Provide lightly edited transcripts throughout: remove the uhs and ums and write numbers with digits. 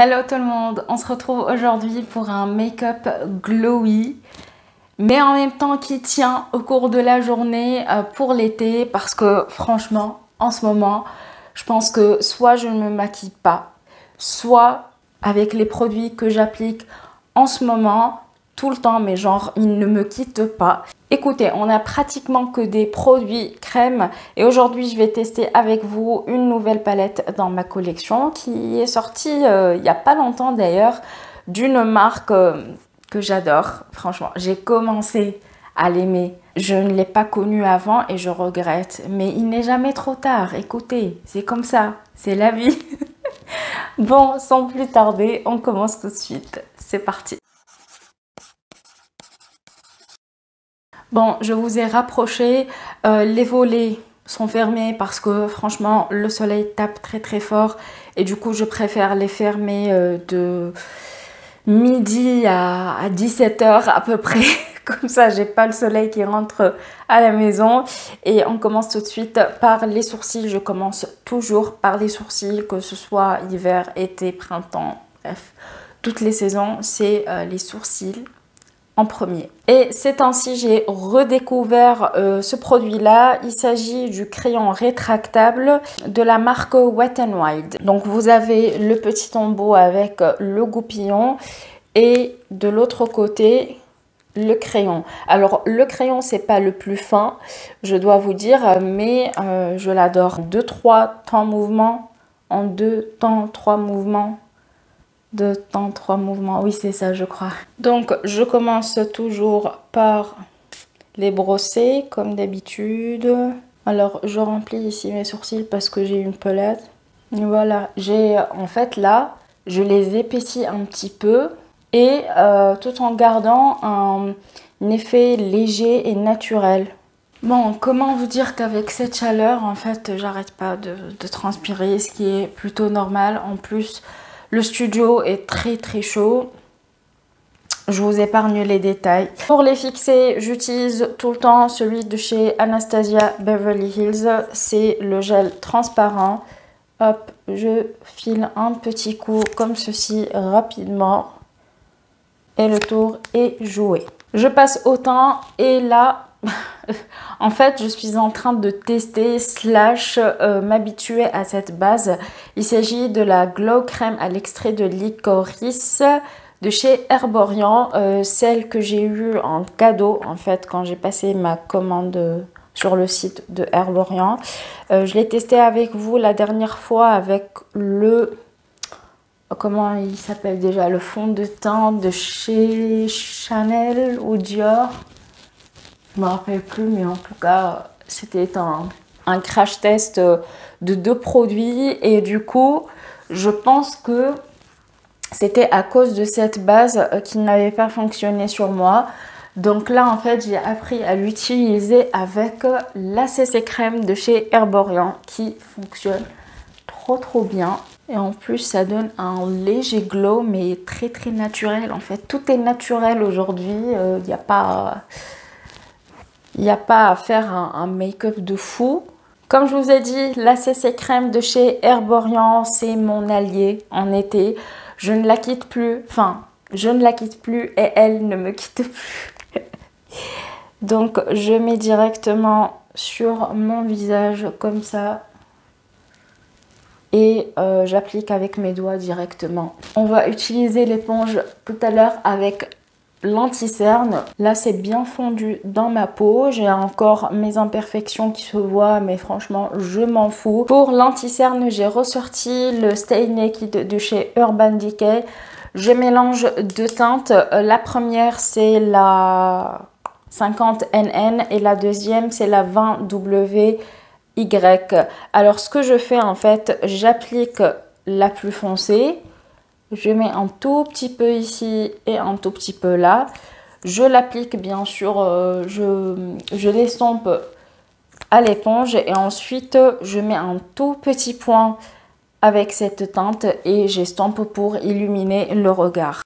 Hello tout le monde, on se retrouve aujourd'hui pour un make-up glowy mais en même temps qui tient au cours de la journée pour l'été parce que franchement en ce moment je pense que soit je ne me maquille pas, soit avec les produits que j'applique en ce moment tout le temps, mais genre ils ne me quittent pas. Écoutez, on a pratiquement que des produits crème et aujourd'hui je vais tester avec vous une nouvelle palette dans ma collection qui est sortie il n'y a pas longtemps d'ailleurs, d'une marque que j'adore. Franchement, j'ai commencé à l'aimer. Je ne l'ai pas connue avant et je regrette, mais il n'est jamais trop tard. Écoutez, c'est comme ça, c'est la vie. Bon, sans plus tarder, on commence tout de suite. C'est parti. Bon, je vous ai rapproché, les volets sont fermés parce que franchement le soleil tape très fort et du coup je préfère les fermer de midi à 17 h à peu près. Comme ça j'ai pas le soleil qui rentre à la maison. Et on commence tout de suite par les sourcils. Je commence toujours par les sourcils, que ce soit hiver, été, printemps, bref, toutes les saisons c'est les sourcils en premier. Et ces temps-ci, j'ai redécouvert ce produit-là. Il s'agit du crayon rétractable de la marque Wet n Wild. Donc vous avez le petit tombeau avec le goupillon et de l'autre côté le crayon. Alors le crayon c'est pas le plus fin, je dois vous dire, mais je l'adore. 2-3 temps mouvements, en 2 temps 3 mouvements. 2 temps 3 mouvements, oui c'est ça je crois. Donc je commence toujours par les brosser comme d'habitude. Alors je remplis ici mes sourcils parce que j'ai une pelade. Et voilà, j'ai en fait là, je les épaissis un petit peu et tout en gardant un effet léger et naturel. Bon, comment vous dire qu'avec cette chaleur, en fait, j'arrête pas de transpirer, ce qui est plutôt normal. En plus, le studio est très chaud. Je vous épargne les détails. Pour les fixer, j'utilise tout le temps celui de chez Anastasia Beverly Hills. C'est le gel transparent. Hop, je file un petit coup comme ceci rapidement. Et le tour est joué. Je passe au teint et là... En fait, je suis en train de tester / m'habituer à cette base. Il s'agit de la Glow Crème à l'extrait de licorice de chez Herborian. Celle que j'ai eue en cadeau, en fait, quand j'ai passé ma commande sur le site de Herborian. Je l'ai testé avec vous la dernière fois avec le... Comment il s'appelle déjà? Le fond de teint de chez Chanel ou Dior. Je me rappelle plus, mais en tout cas c'était un crash test de 2 produits et du coup je pense que c'était à cause de cette base qui n'avait pas fonctionné sur moi. Donc là en fait j'ai appris à l'utiliser avec la CC crème de chez Herborian qui fonctionne trop bien. Et en plus ça donne un léger glow mais très naturel. En fait tout est naturel aujourd'hui, il n'y a pas... Il n'y a pas à faire un make-up de fou. Comme je vous ai dit, la CC crème de chez Herborian, c'est mon allié en été. Je ne la quitte plus. Enfin, je ne la quitte plus et elle ne me quitte plus. Donc, je mets directement sur mon visage comme ça. Et j'applique avec mes doigts directement. On va utiliser l'éponge tout à l'heure avec l'anti-cerne. Là c'est bien fondu dans ma peau, j'ai encore mes imperfections qui se voient mais franchement je m'en fous. Pour l'anti-cerne j'ai ressorti le Stay Naked de chez Urban Decay. Je mélange 2 teintes, la première c'est la 50 NN et la deuxième c'est la 20 WY. Alors ce que je fais en fait, j'applique la plus foncée. Je mets un tout petit peu ici et un tout petit peu là. Je l'applique bien sûr, je l'estompe à l'éponge et ensuite je mets un tout petit point avec cette teinte et j'estompe pour illuminer le regard.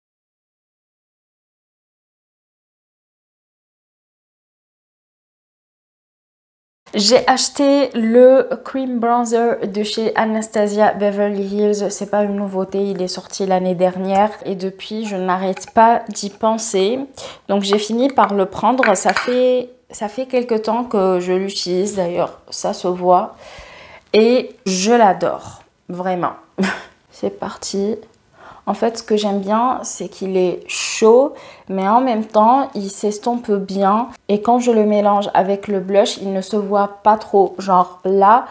J'ai acheté le Cream Bronzer de chez Anastasia Beverly Hills. C'est pas une nouveauté, il est sorti l'année dernière. Et depuis, je n'arrête pas d'y penser. Donc j'ai fini par le prendre. Ça fait quelques temps que je l'utilise. D'ailleurs, ça se voit. Et je l'adore. Vraiment. C'est parti. En fait, ce que j'aime bien, c'est qu'il est chaud, mais en même temps, il s'estompe bien. Et quand je le mélange avec le blush, il ne se voit pas trop. Genre là,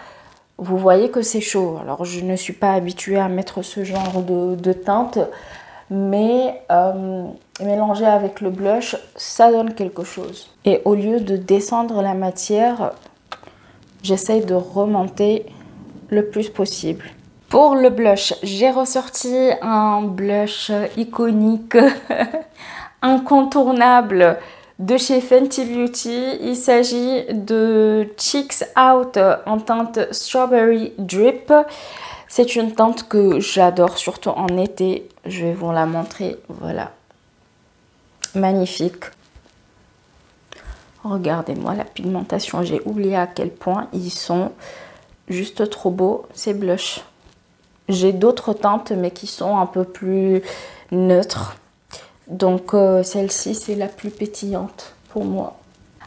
vous voyez que c'est chaud. Alors, je ne suis pas habituée à mettre ce genre de teinte, mais mélanger avec le blush, ça donne quelque chose. Et au lieu de descendre la matière, j'essaye de remonter le plus possible. Pour le blush, j'ai ressorti un blush iconique, incontournable de chez Fenty Beauty. Il s'agit de Cheeks Out en teinte Strawberry Drip. C'est une teinte que j'adore, surtout en été. Je vais vous la montrer. Voilà. Magnifique. Regardez-moi la pigmentation. J'ai oublié à quel point ils sont juste trop beaux, ces blushs. J'ai d'autres teintes, mais qui sont un peu plus neutres. Donc, celle-ci, c'est la plus pétillante pour moi.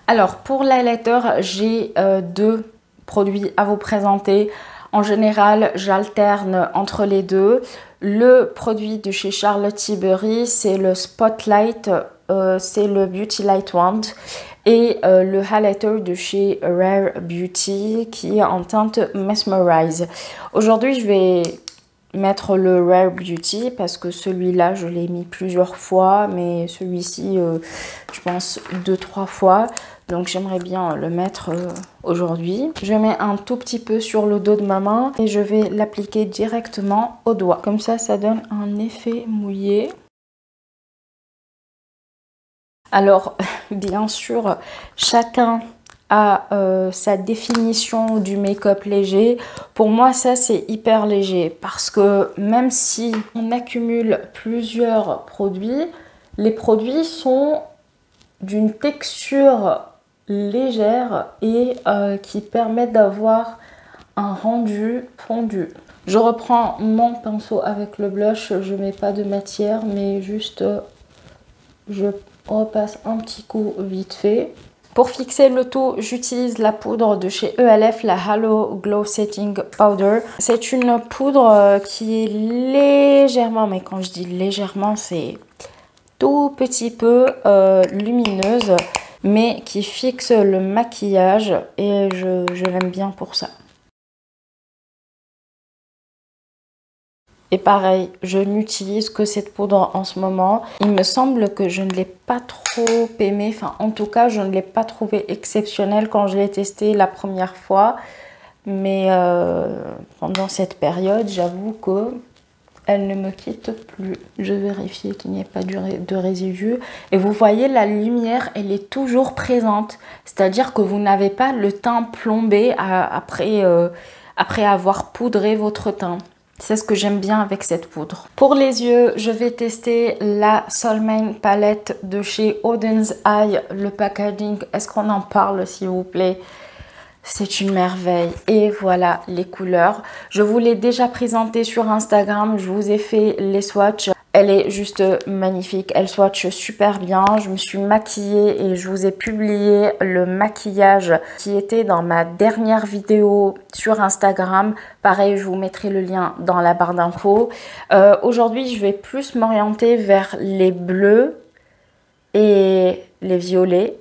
Alors, pour l'highlighter, j'ai deux produits à vous présenter. En général, j'alterne entre les deux. Le produit de chez Charlotte Tilbury, c'est le Spotlight, c'est le Beauty Light Wand. Et le highlighter de chez Rare Beauty, qui est en teinte Mesmerize. Aujourd'hui, je vais mettre le Rare Beauty parce que celui-là je l'ai mis plusieurs fois, mais celui-ci je pense 2-3 fois, donc j'aimerais bien le mettre aujourd'hui. Je mets un tout petit peu sur le dos de ma main et je vais l'appliquer directement au doigt, comme ça donne un effet mouillé. Alors bien sûr, chacun à sa définition du make-up léger. Pour moi, ça c'est hyper léger parce que même si on accumule plusieurs produits, les produits sont d'une texture légère et qui permettent d'avoir un rendu fondu. Je reprends mon pinceau avec le blush, je mets pas de matière mais juste je repasse un petit coup vite fait. Pour fixer le tout, j'utilise la poudre de chez ELF, la Halo Glow Setting Powder. C'est une poudre qui est légèrement, mais quand je dis légèrement, c'est tout petit peu lumineuse, mais qui fixe le maquillage et je l'aime bien pour ça. Et pareil, je n'utilise que cette poudre en ce moment. Il me semble que je ne l'ai pas trop aimée. Enfin, en tout cas, je ne l'ai pas trouvée exceptionnelle quand je l'ai testée la première fois. Mais pendant cette période, j'avoue que elle ne me quitte plus. Je vais vérifier qu'il n'y ait pas de résidus. Et vous voyez, la lumière, elle est toujours présente. C'est-à-dire que vous n'avez pas le teint plombé après avoir poudré votre teint. C'est ce que j'aime bien avec cette poudre. Pour les yeux, je vais tester la Soulmane palette de chez Auden's Eye. Le packaging, est-ce qu'on en parle s'il vous plaît? C'est une merveille. Et voilà les couleurs. Je vous l'ai déjà présenté sur Instagram. Je vous ai fait les swatchs. Elle est juste magnifique. Elle swatch super bien. Je me suis maquillée et je vous ai publié le maquillage qui était dans ma dernière vidéo sur Instagram. Pareil, je vous mettrai le lien dans la barre d'infos. Aujourd'hui, je vais plus m'orienter vers les bleus et les violets.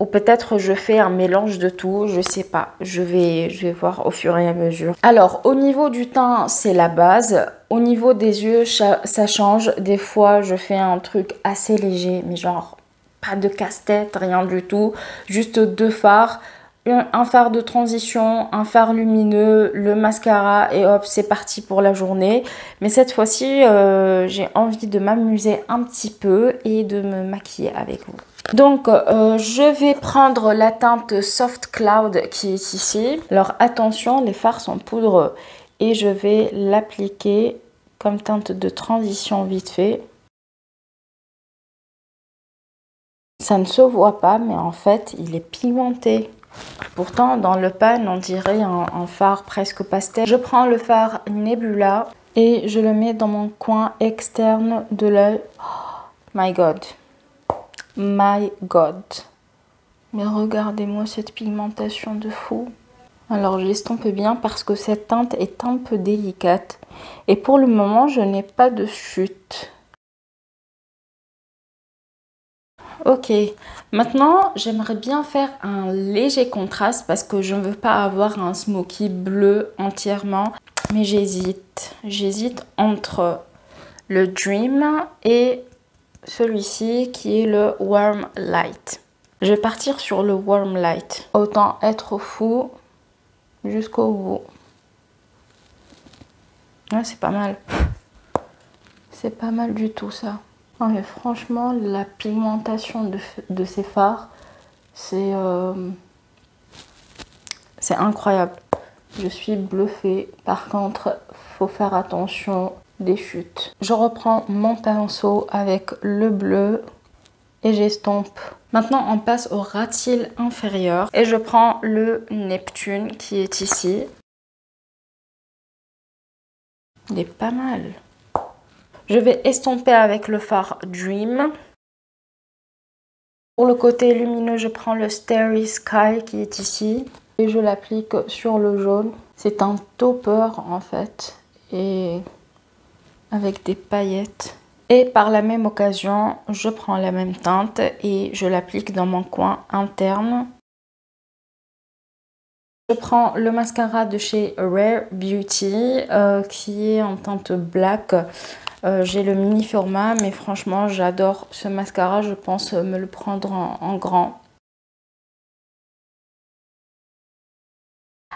Ou peut-être je fais un mélange de tout, je sais pas. Je vais voir au fur et à mesure. Alors, au niveau du teint, c'est la base. Au niveau des yeux, ça change. Des fois, je fais un truc assez léger, mais genre pas de casse-tête, rien du tout. Juste deux fards. Un fard de transition, un fard lumineux, le mascara et hop, c'est parti pour la journée. Mais cette fois-ci, j'ai envie de m'amuser un petit peu et de me maquiller avec vous. Donc, je vais prendre la teinte Soft Cloud qui est ici. Alors, attention, les fards sont poudreux et je vais l'appliquer comme teinte de transition vite fait. Ça ne se voit pas, mais en fait, il est pigmenté. Pourtant, dans le pan, on dirait un fard presque pastel. Je prends le fard Nebula et je le mets dans mon coin externe de l'œil. Oh, my God. My God. Mais regardez-moi cette pigmentation de fou. Alors, j'estompe bien parce que cette teinte est un peu délicate. Et pour le moment, je n'ai pas de chute. Ok, maintenant j'aimerais bien faire un léger contraste parce que je ne veux pas avoir un smoky bleu entièrement. Mais j'hésite entre le Dream et celui-ci qui est le Warm Light. Je vais partir sur le Warm Light. Autant être fou jusqu'au bout. Ouais, c'est pas mal. C'est pas mal du tout ça. Non mais franchement, la pigmentation de ces fards, c'est incroyable. Je suis bluffée. Par contre, faut faire attention des chutes. Je reprends mon pinceau avec le bleu et j'estompe. Maintenant, on passe au ras de cils inférieur et je prends le Neptune qui est ici. Il est pas mal. Je vais estomper avec le fard Dream. Pour le côté lumineux, je prends le Starry Sky qui est ici. Et je l'applique sur le jaune. C'est un topper en fait. Et avec des paillettes. Et par la même occasion, je prends la même teinte et je l'applique dans mon coin interne. Je prends le mascara de chez Rare Beauty qui est en teinte black. J'ai le mini format, mais franchement, j'adore ce mascara. Je pense me le prendre en grand.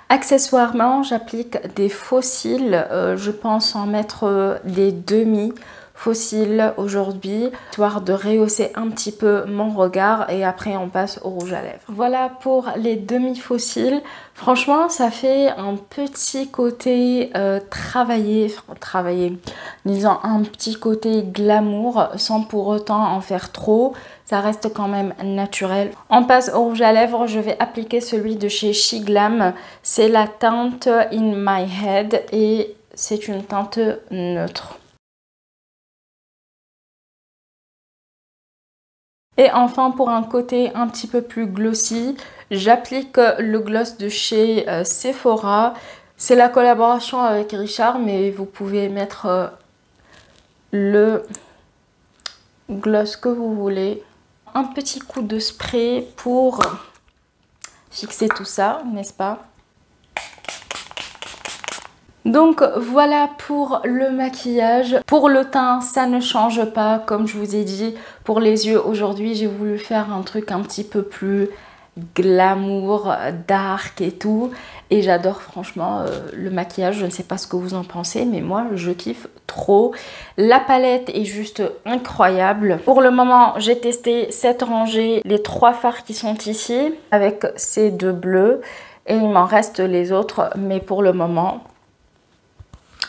Accessoirement, j'applique des faux cils. Je pense en mettre des demi faux cils aujourd'hui, histoire de rehausser un petit peu mon regard et après on passe au rouge à lèvres. Voilà pour les demi faux cils. Franchement, ça fait un petit côté travaillé, disons un petit côté glamour sans pour autant en faire trop. Ça reste quand même naturel. On passe au rouge à lèvres. Je vais appliquer celui de chez She Glam. C'est la teinte In My Head et c'est une teinte neutre. Et enfin, pour un côté un petit peu plus glossy, j'applique le gloss de chez Sephora. C'est la collaboration avec Richard, mais vous pouvez mettre le gloss que vous voulez. Un petit coup de spray pour fixer tout ça, n'est-ce pas? Donc voilà pour le maquillage. Pour le teint, ça ne change pas. Comme je vous ai dit, pour les yeux, aujourd'hui, j'ai voulu faire un truc un petit peu plus glamour, dark et tout. Et j'adore franchement le maquillage. Je ne sais pas ce que vous en pensez, mais moi, je kiffe trop. La palette est juste incroyable. Pour le moment, j'ai testé cette rangée, les 3 fards qui sont ici, avec ces 2 bleus. Et il m'en reste les autres, mais pour le moment...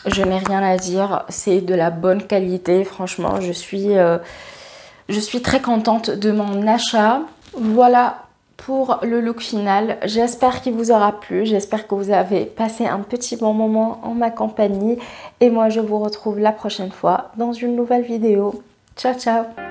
je n'ai rien à dire, c'est de la bonne qualité, franchement, je suis très contente de mon achat. Voilà pour le look final, j'espère qu'il vous aura plu, j'espère que vous avez passé un petit bon moment en ma compagnie. Et moi, je vous retrouve la prochaine fois dans une nouvelle vidéo. Ciao, ciao!